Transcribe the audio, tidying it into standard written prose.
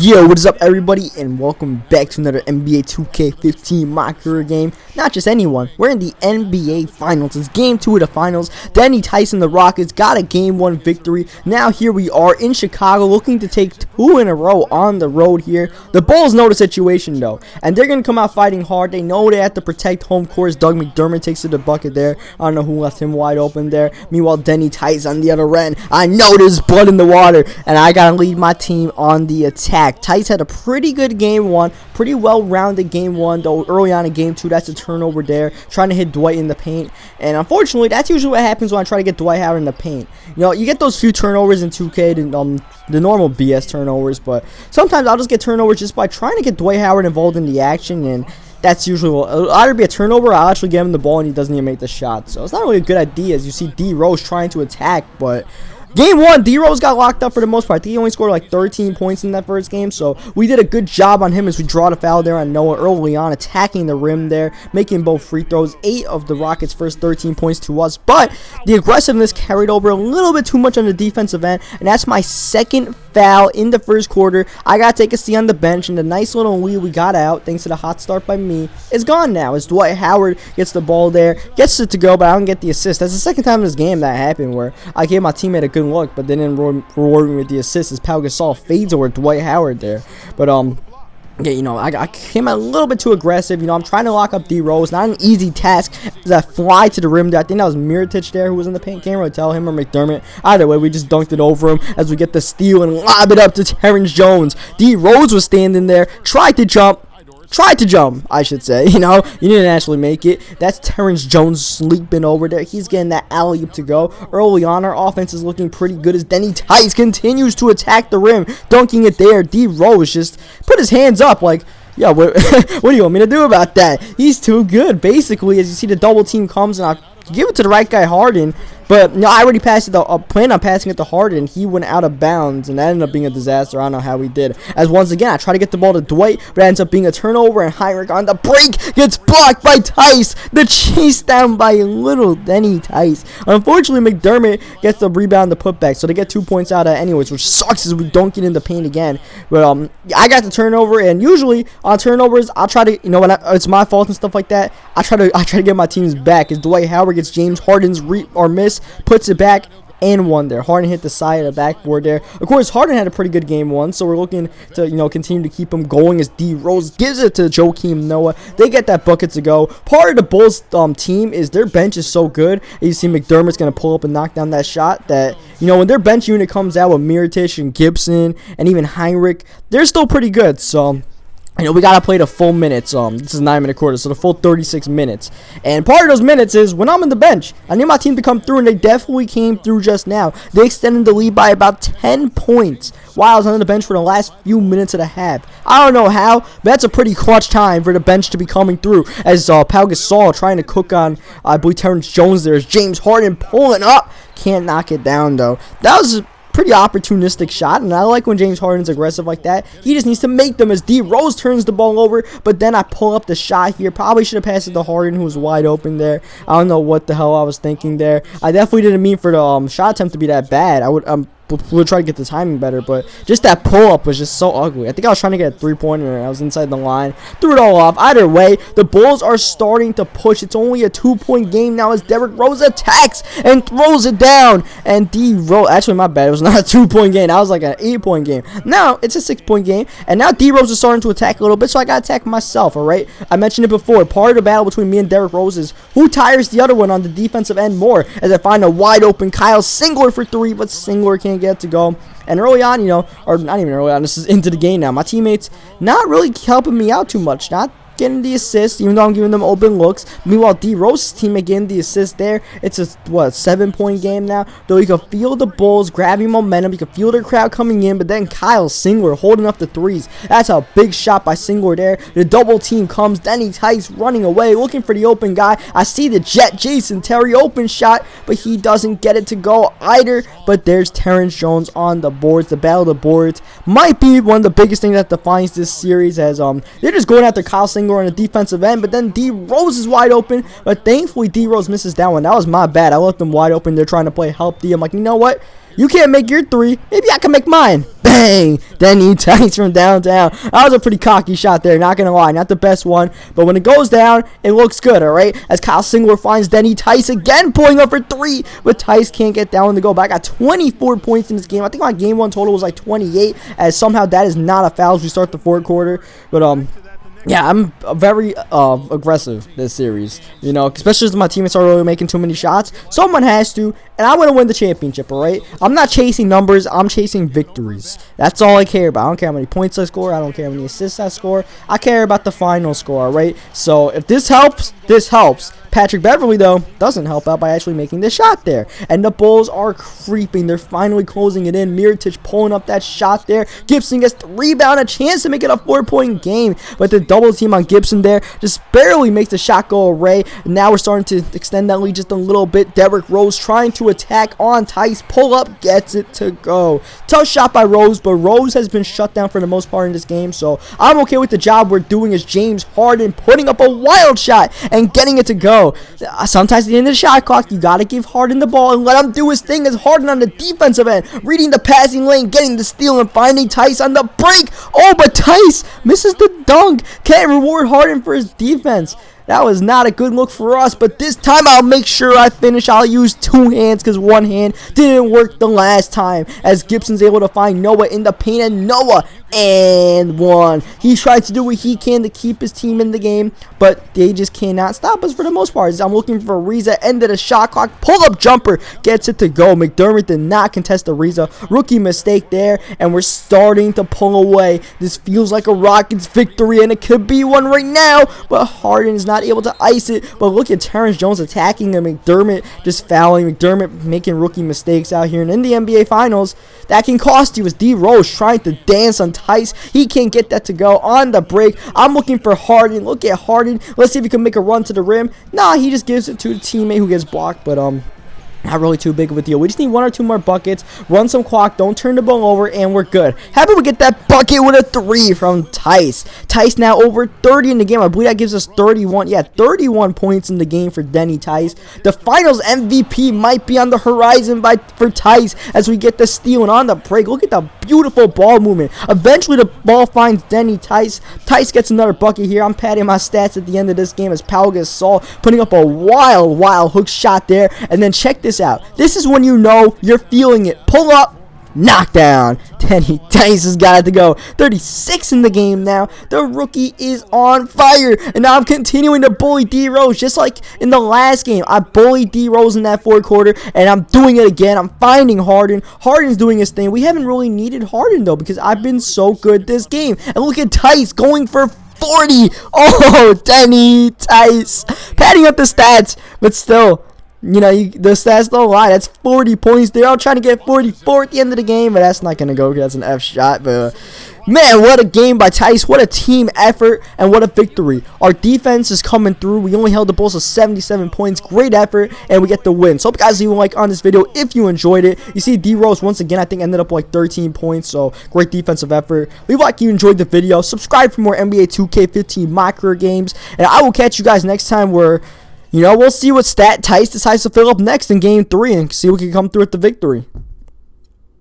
Yo, what is up everybody, and welcome back to another NBA 2K15 My Career game. Not just anyone, we're in the NBA Finals. It's game 2 of the Finals. Denny Tice and the Rockets got a game 1 victory. Now here we are in Chicago looking to take 2 in a row on the road here. The Bulls know the situation though, and they're going to come out fighting hard. They know they have to protect home court. Doug McDermott takes to the bucket there. I don't know who left him wide open there. Meanwhile, Denny Tice on the other end. I know there's blood in the water, and I got to lead my team on the attack. Tice had a pretty good game 1, pretty well-rounded game 1, though early on in game 2, that's a turnover there, trying to hit Dwight in the paint, and unfortunately, that's usually what happens when I try to get Dwight Howard in the paint. You know, you get those few turnovers in 2K, the normal BS turnovers, but sometimes I'll just get turnovers just by trying to get Dwight Howard involved in the action, and that's usually what it'll either be a turnover or I'll actually get him the ball and he doesn't even make the shot. So it's not really a good idea as you see D Rose trying to attack, but game 1, D Rose got locked up for the most part. I think he only scored like 13 points in that first game, so we did a good job on him as we draw the foul there on Noah early on, attacking the rim there, making both free throws. 8 of the Rockets' first 13 points to us, but the aggressiveness carried over a little bit too much on the defensive end, and that's my second foul in the first quarter. I got to take a seat on the bench, and the nice little lead we got out, thanks to the hot start by me, is gone now as Dwight Howard gets the ball there, gets it to go, but I don't get the assist. That's the second time in this game that happened where I gave my teammate a good look, but they didn't reward me with the assist as Pau Gasol fades over Dwight Howard there. But yeah, you know, I came out a little bit too aggressive. You know, I'm trying to lock up D Rose. Not an easy task as I fly to the rim there. I think that was Mirotic there who was in the paint. Can't really tell, him or McDermott. Either way, we just dunked it over him as we get the steal and lob it up to Terrence Jones. D Rose was standing there, tried to jump, I should say. You know, he didn't actually make it. That's Terrence Jones sleeping over there. He's getting that alley-oop to go. Early on, our offense is looking pretty good as Denny Tice continues to attack the rim, dunking it there. D Rose just put his hands up like, yeah, what, what do you want me to do about that? He's too good. Basically, as you see, the double team comes, and I give it to the right guy, Harden, but no, I already passed it. I planned on passing it to Harden. He went out of bounds, and that ended up being a disaster. I don't know how he did. As once again, I try to get the ball to Dwight, but it ends up being a turnover, and Heinrich on the break gets blocked by Tice. The chase down by little Denny Tice. Unfortunately, McDermott gets the rebound, the putback, so they get 2 points out of it anyways, which sucks as we don't get in the paint again. But I got the turnover, and usually on turnovers, I'll try to, you know, when it's my fault and stuff like that, I try to get my teams back. As Dwight Howard gets James Harden's miss, puts it back, and one there. Harden hit the side of the backboard there. Of course, Harden had a pretty good game 1, so we're looking to, you know, continue to keep him going as D Rose gives it to Joakim Noah. They get that bucket to go. Part of the Bulls team is their bench is so good. You see McDermott's going to pull up and knock down that shot that, you know, when their bench unit comes out with Mirotic and Gibson and even Heinrich, they're still pretty good. So, you know, we got to play the full minutes. This is 9-minute quarter, so the full 36 minutes. And part of those minutes is when I'm on the bench. I need my team to come through, and they definitely came through just now. They extended the lead by about 10 points while I was on the bench for the last few minutes of the half. I don't know how, but that's a pretty clutch time for the bench to be coming through. As Pau Gasol trying to cook on, I believe, Terrence Jones there. As James Harden pulling up. Can't knock it down, though. That was pretty opportunistic shot, and I like when James Harden's aggressive like that. He just needs to make them as D Rose turns the ball over, but then I pull up the shot here. Probably should have passed it to Harden, who was wide open there. I don't know what the hell I was thinking there. I definitely didn't mean for the shot attempt to be that bad. We'll try to get the timing better, but just that pull-up was just so ugly. I think I was trying to get a three-pointer, and I was inside the line. Threw it all off. Either way, the Bulls are starting to push. It's only a 2-point game now as Derrick Rose attacks and throws it down. And D Rose, actually, my bad. It was not a 2-point game. That was like an 8-point game. Now, it's a 6-point game, and now D Rose is starting to attack a little bit, so I got to attack myself, all right? I mentioned it before. Part of the battle between me and Derrick Rose is who tires the other one on the defensive end more, as I find a wide-open Kyle Singler for 3, but Singler can't get to go. And early on, you know, or not even early on, this is into the game now, my teammates not really helping me out too much, not getting the assist, even though I'm giving them open looks. Meanwhile, D Rose's teammate getting the assist there. It's a 7-point game now, though. You can feel the Bulls grabbing momentum. You can feel their crowd coming in, but then Kyle Singler holding up the threes. That's a big shot by Singler there. The double team comes. Denny Tice running away, looking for the open guy. I see the Jet Jason Terry open shot, but he doesn't get it to go either. But there's Terrence Jones on the boards. The battle of the boards might be one of the biggest things that defines this series, as they're just going after Kyle Singler on the defensive end, but then D Rose is wide open, but thankfully D Rose misses that one. That was my bad. I left them wide open. They're trying to play help D. I'm like, you know what? You can't make your three. Maybe I can make mine. Bang! Denny Tice from downtown. That was a pretty cocky shot there, not gonna lie. Not the best one, but when it goes down, it looks good, alright? As Kyle Singler finds Denny Tice again, pulling up for three, but Tice can't get down to go. But I got 24 points in this game. I think my game one total was like 28, as somehow that is not a foul as we start the fourth quarter. But, yeah, I'm very aggressive this series, you know, especially as my teammates are really making too many shots. Someone has to, and I want to win the championship, all right? I'm not chasing numbers. I'm chasing victories. That's all I care about. I don't care how many points I score. I don't care how many assists I score. I care about the final score, all right? So if this helps, this helps. Patrick Beverly, though, doesn't help out by actually making the shot there. And the Bulls are creeping. They're finally closing it in. Mirotic pulling up that shot there. Gibson gets the rebound, a chance to make it a 4-point game. But the double team on Gibson there just barely makes the shot go away. Now we're starting to extend that lead just a little bit. Derrick Rose trying to attack on Tice. Pull up, gets it to go. Tough shot by Rose, but Rose has been shut down for the most part in this game. So I'm okay with the job we're doing as James Harden putting up a wild shot and getting it to go. Sometimes at the end of the shot clock, you gotta give Harden the ball and let him do his thing. As Harden on the defensive end, reading the passing lane, getting the steal, and finding Tice on the break. Oh, but Tice misses the dunk. Can't reward Harden for his defense. That was not a good look for us, but this time I'll make sure I finish. I'll use two hands because one hand didn't work the last time. As Gibson's able to find Noah in the paint, and Noah and one. He tried to do what he can to keep his team in the game, but they just cannot stop us for the most part. I'm looking for Ariza, end of the shot clock, pull-up jumper, gets it to go. McDermott did not contest Ariza. Rookie mistake there, and we're starting to pull away. This feels like a Rockets victory, and it could be one right now, but Harden is not able to ice it. But look at Terrence Jones attacking him. McDermott just fouling. McDermott making rookie mistakes out here. And in the NBA Finals, that can cost you. As D Rose trying to dance on Tice. He can't get that to go on the break. I'm looking for Harden. Look at Harden. Let's see if he can make a run to the rim. Nah, he just gives it to the teammate who gets blocked. But not really too big of a deal. We just need one or two more buckets, run some clock, don't turn the ball over, and we're good. Happy we get that bucket with a three from Tice. Tice now over 30 in the game. I believe that gives us 31. Yeah, 31 points in the game for Denny Tice. The Finals MVP might be on the horizon for Tice as we get the steal. And on the break, look at the beautiful ball movement. Eventually, the ball finds Denny Tice. Tice gets another bucket here. I'm padding my stats at the end of this game as Pau Gasol putting up a wild hook shot there. And then check this out. This is when you know you're feeling it. Pull up, knockdown. Denny Tice has got it to go. 36 in the game now. The rookie is on fire. And now I'm continuing to bully D Rose just like in the last game. I bullied D Rose in that fourth quarter, and I'm doing it again. I'm finding Harden. Harden's doing his thing. We haven't really needed Harden though because I've been so good this game. And look at Tice going for 40. Oh, Denny Tice. Padding up the stats, but still. You know, the stats don't lie. That's 40 points there. I'm trying to get 44 at the end of the game, but that's not going to go because that's an F shot. But, man, what a game by Tice. What a team effort, and what a victory. Our defense is coming through. We only held the Bulls to 77 points. Great effort, and we get the win. So, hope you guys leave a like on this video if you enjoyed it. You see D Rose, once again, I think ended up like 13 points. So, great defensive effort. Leave a like if you enjoyed the video. Subscribe for more NBA 2K15 My Career games. And I will catch you guys next time where... You know, we'll see what stat Tice decides to fill up next in Game 3 and see what can come through with the victory.